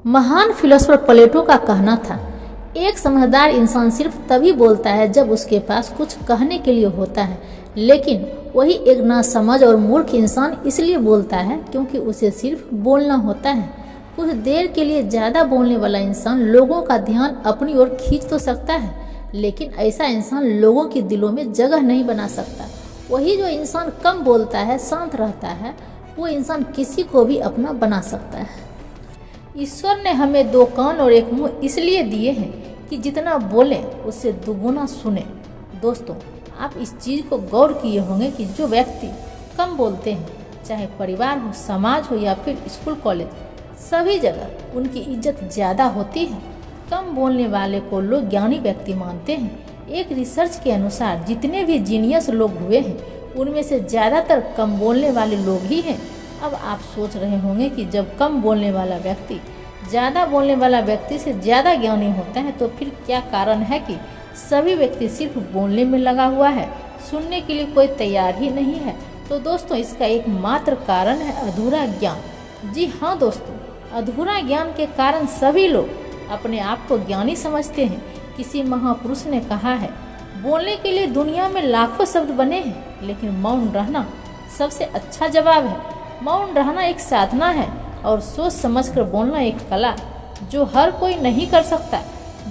महान फिलोसोफर प्लेटो का कहना था, एक समझदार इंसान सिर्फ तभी बोलता है जब उसके पास कुछ कहने के लिए होता है, लेकिन वही एक नासमझ और मूर्ख इंसान इसलिए बोलता है क्योंकि उसे सिर्फ बोलना होता है। कुछ देर के लिए ज़्यादा बोलने वाला इंसान लोगों का ध्यान अपनी ओर खींच तो सकता है, लेकिन ऐसा इंसान लोगों के दिलों में जगह नहीं बना सकता। वही जो इंसान कम बोलता है, शांत रहता है, वो इंसान किसी को भी अपना बना सकता है। ईश्वर ने हमें दो कान और एक मुंह इसलिए दिए हैं कि जितना बोलें उससे दुगुना सुने। दोस्तों, आप इस चीज़ को गौर किए होंगे कि जो व्यक्ति कम बोलते हैं, चाहे परिवार हो, समाज हो या फिर स्कूल कॉलेज, सभी जगह उनकी इज्जत ज़्यादा होती है। कम बोलने वाले को लोग ज्ञानी व्यक्ति मानते हैं। एक रिसर्च के अनुसार जितने भी जीनियस लोग हुए हैं उनमें से ज़्यादातर कम बोलने वाले लोग ही हैं। अब आप सोच रहे होंगे कि जब कम बोलने वाला व्यक्ति ज़्यादा बोलने वाला व्यक्ति से ज़्यादा ज्ञानी होता है तो फिर क्या कारण है कि सभी व्यक्ति सिर्फ बोलने में लगा हुआ है, सुनने के लिए कोई तैयार ही नहीं है। तो दोस्तों, इसका एकमात्र कारण है अधूरा ज्ञान। जी हाँ दोस्तों, अधूरा ज्ञान के कारण सभी लोग अपने आप को ज्ञानी समझते हैं। किसी महापुरुष ने कहा है, बोलने के लिए दुनिया में लाखों शब्द बने हैं, लेकिन मौन रहना सबसे अच्छा जवाब है। मौन रहना एक साधना है और सोच समझकर बोलना एक कला जो हर कोई नहीं कर सकता।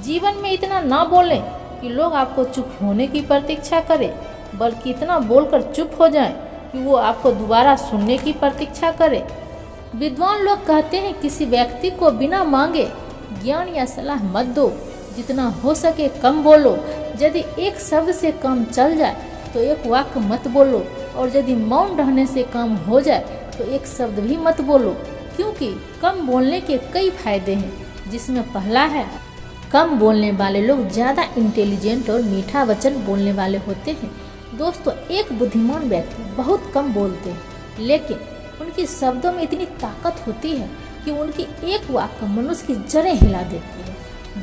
जीवन में इतना ना बोलें कि लोग आपको चुप होने की प्रतीक्षा करें, बल्कि इतना बोलकर चुप हो जाएं कि वो आपको दोबारा सुनने की प्रतीक्षा करें। विद्वान लोग कहते हैं, किसी व्यक्ति को बिना मांगे ज्ञान या सलाह मत दो। जितना हो सके कम बोलो। यदि एक शब्द से काम चल जाए तो एक वाक्य मत बोलो, और यदि मौन रहने से काम हो जाए तो एक शब्द भी मत बोलो, क्योंकि कम बोलने के कई फायदे हैं, जिसमें पहला है, कम बोलने वाले लोग ज़्यादा इंटेलिजेंट और मीठा वचन बोलने वाले होते हैं। दोस्तों, एक बुद्धिमान व्यक्ति बहुत कम बोलते हैं, लेकिन उनके शब्दों में इतनी ताकत होती है कि उनकी एक वाक्य मनुष्य की जड़ें हिला देती है।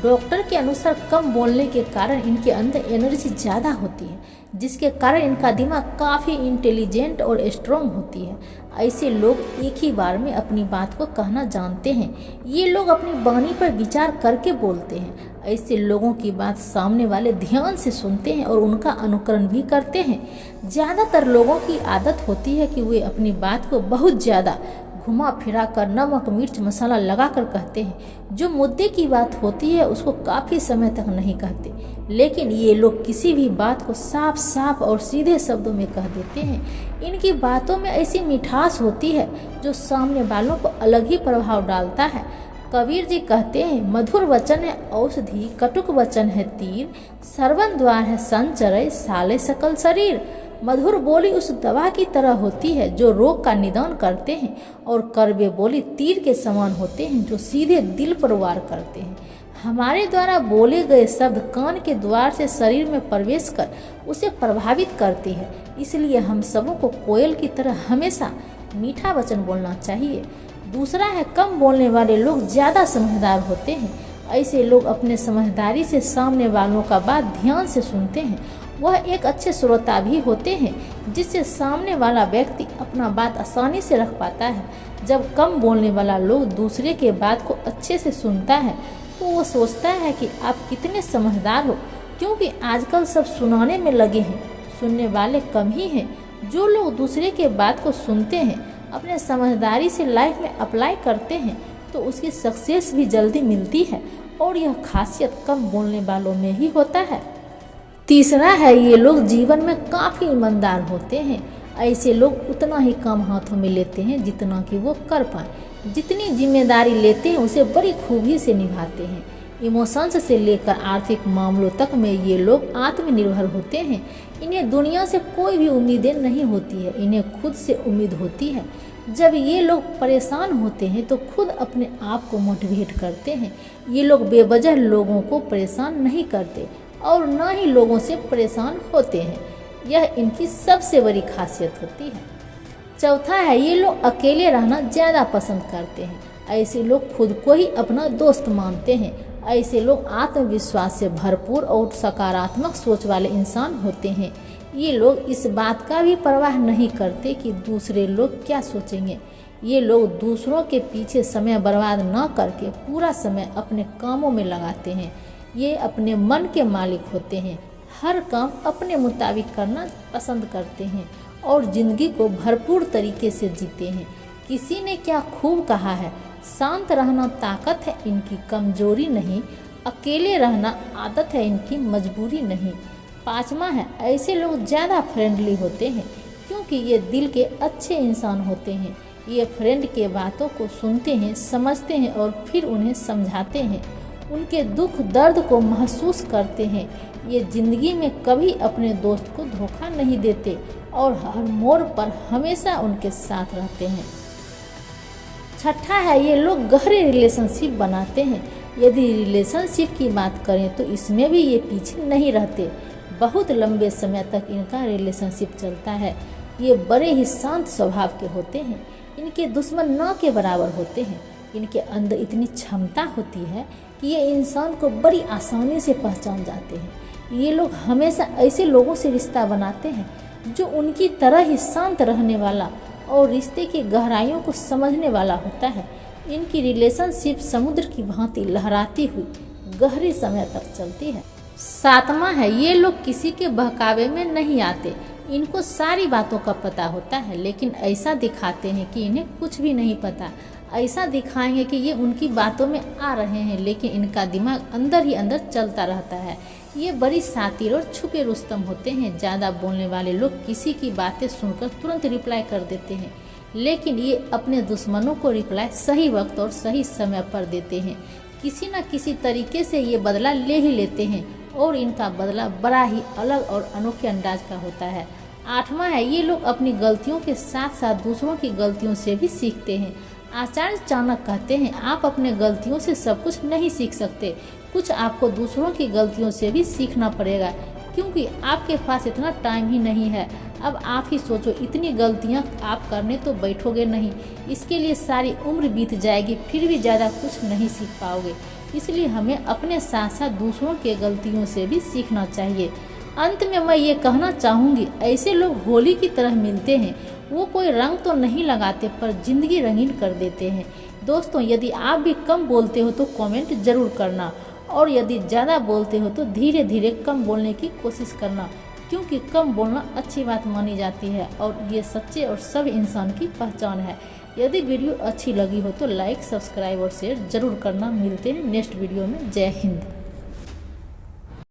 डॉक्टर के अनुसार कम बोलने के कारण इनके अंदर एनर्जी ज़्यादा होती है, जिसके कारण इनका दिमाग काफ़ी इंटेलिजेंट और स्ट्रॉन्ग होती है। ऐसे लोग एक ही बार में अपनी बात को कहना जानते हैं। ये लोग अपनी वाणी पर विचार करके बोलते हैं। ऐसे लोगों की बात सामने वाले ध्यान से सुनते हैं और उनका अनुकरण भी करते हैं। ज़्यादातर लोगों की आदत होती है कि वे अपनी बात को बहुत ज़्यादा घुमा फिरा कर, नमक मिर्च मसाला लगा कर कहते हैं। जो मुद्दे की बात होती है उसको काफ़ी समय तक नहीं कहते, लेकिन ये लोग किसी भी बात को साफ साफ और सीधे शब्दों में कह देते हैं। इनकी बातों में ऐसी मिठास होती है जो सामने वालों को अलग ही प्रभाव डालता है। कबीर जी कहते हैं, मधुर वचन है औषधि, कटुक वचन है तीर, सरवन द्वार है संचरय, साले सकल शरीर। मधुर बोली उस दवा की तरह होती है जो रोग का निदान करते हैं, और कड़वे बोली तीर के समान होते हैं जो सीधे दिल पर वार करते हैं। हमारे द्वारा बोले गए शब्द कान के द्वार से शरीर में प्रवेश कर उसे प्रभावित करते हैं। इसलिए हम सबों को कोयल की तरह हमेशा मीठा वचन बोलना चाहिए। दूसरा है, कम बोलने वाले लोग ज़्यादा समझदार होते हैं। ऐसे लोग अपने समझदारी से सामने वालों का बात ध्यान से सुनते हैं। वह एक अच्छे श्रोता भी होते हैं, जिससे सामने वाला व्यक्ति अपना बात आसानी से रख पाता है। जब कम बोलने वाला लोग दूसरे के बात को अच्छे से सुनता है तो वो सोचता है कि आप कितने समझदार हो, क्योंकि आजकल सब सुनाने में लगे हैं, सुनने वाले कम ही हैं। जो लोग दूसरे के बात को सुनते हैं, अपने समझदारी से लाइफ में अप्लाई करते हैं, तो उसकी सक्सेस भी जल्दी मिलती है, और यह खासियत कम बोलने वालों में ही होता है। तीसरा है, ये लोग जीवन में काफ़ी ईमानदार होते हैं। ऐसे लोग उतना ही काम हाथों में लेते हैं जितना कि वो कर पाए। जितनी जिम्मेदारी लेते हैं उसे बड़ी खूबी से निभाते हैं। इमोशंस से लेकर आर्थिक मामलों तक में ये लोग आत्मनिर्भर होते हैं। इन्हें दुनिया से कोई भी उम्मीदें नहीं होती है, इन्हें खुद से उम्मीद होती है। जब ये लोग परेशान होते हैं तो खुद अपने आप को मोटिवेट करते हैं। ये लोग बेवजह लोगों को परेशान नहीं करते और न ही लोगों से परेशान होते हैं। यह इनकी सबसे बड़ी खासियत होती है। चौथा है, ये लोग अकेले रहना ज़्यादा पसंद करते हैं। ऐसे लोग खुद को ही अपना दोस्त मानते हैं। ऐसे लोग आत्मविश्वास से भरपूर और सकारात्मक सोच वाले इंसान होते हैं। ये लोग इस बात का भी परवाह नहीं करते कि दूसरे लोग क्या सोचेंगे। ये लोग दूसरों के पीछे समय बर्बाद न करके पूरा समय अपने कामों में लगाते हैं। ये अपने मन के मालिक होते हैं, हर काम अपने मुताबिक करना पसंद करते हैं और ज़िंदगी को भरपूर तरीके से जीते हैं। किसी ने क्या खूब कहा है, शांत रहना ताकत है इनकी कमजोरी नहीं, अकेले रहना आदत है इनकी मजबूरी नहीं। पाँचवा है, ऐसे लोग ज़्यादा फ्रेंडली होते हैं क्योंकि ये दिल के अच्छे इंसान होते हैं। ये फ्रेंड के बातों को सुनते हैं, समझते हैं और फिर उन्हें समझाते हैं, उनके दुख दर्द को महसूस करते हैं। ये ज़िंदगी में कभी अपने दोस्त को धोखा नहीं देते और हर मोड़ पर हमेशा उनके साथ रहते हैं। छठा है, ये लोग गहरे रिलेशनशिप बनाते हैं। यदि रिलेशनशिप की बात करें तो इसमें भी ये पीछे नहीं रहते, बहुत लंबे समय तक इनका रिलेशनशिप चलता है। ये बड़े ही शांत स्वभाव के होते हैं, इनके दुश्मन न के बराबर होते हैं। इनके अंदर इतनी क्षमता होती है कि ये इंसान को बड़ी आसानी से पहचान जाते हैं। ये लोग हमेशा ऐसे लोगों से रिश्ता बनाते हैं जो उनकी तरह ही शांत रहने वाला और रिश्ते की गहराइयों को समझने वाला होता है। इनकी रिलेशनशिप समुद्र की भांति लहराती हुई गहरे समय तक चलती है। सातवां है, ये लोग किसी के बहकावे में नहीं आते। इनको सारी बातों का पता होता है लेकिन ऐसा दिखाते हैं कि इन्हें कुछ भी नहीं पता। ऐसा दिखाएंगे कि ये उनकी बातों में आ रहे हैं लेकिन इनका दिमाग अंदर ही अंदर चलता रहता है। ये बड़ी शातिर और छुपे रुस्तम होते हैं। ज़्यादा बोलने वाले लोग किसी की बातें सुनकर तुरंत रिप्लाई कर देते हैं लेकिन ये अपने दुश्मनों को रिप्लाई सही वक्त और सही समय पर देते हैं। किसी न किसी तरीके से ये बदला ले ही लेते हैं और इनका बदला बड़ा ही अलग और अनोखे अंदाज का होता है। आठवां है, ये लोग अपनी गलतियों के साथ साथ दूसरों की गलतियों से भी सीखते हैं। आचार्य चाणक्य कहते हैं, आप अपने गलतियों से सब कुछ नहीं सीख सकते, कुछ आपको दूसरों की गलतियों से भी सीखना पड़ेगा क्योंकि आपके पास इतना टाइम ही नहीं है। अब आप ही सोचो, इतनी गलतियां आप करने तो बैठोगे नहीं, इसके लिए सारी उम्र बीत जाएगी फिर भी ज़्यादा कुछ नहीं सीख पाओगे। इसलिए हमें अपने साथ साथ दूसरों के गलतियों से भी सीखना चाहिए। अंत में मैं ये कहना चाहूँगी, ऐसे लोग होली की तरह मिलते हैं। वो कोई रंग तो नहीं लगाते पर जिंदगी रंगीन कर देते हैं। दोस्तों, यदि आप भी कम बोलते हो तो कमेंट ज़रूर करना और यदि ज़्यादा बोलते हो तो धीरे धीरे कम बोलने की कोशिश करना क्योंकि कम बोलना अच्छी बात मानी जाती है और ये सच्चे और सब इंसान की पहचान है। यदि वीडियो अच्छी लगी हो तो लाइक, सब्सक्राइब और शेयर जरूर करना। मिलते हैं नेक्स्ट वीडियो में। जय हिंद।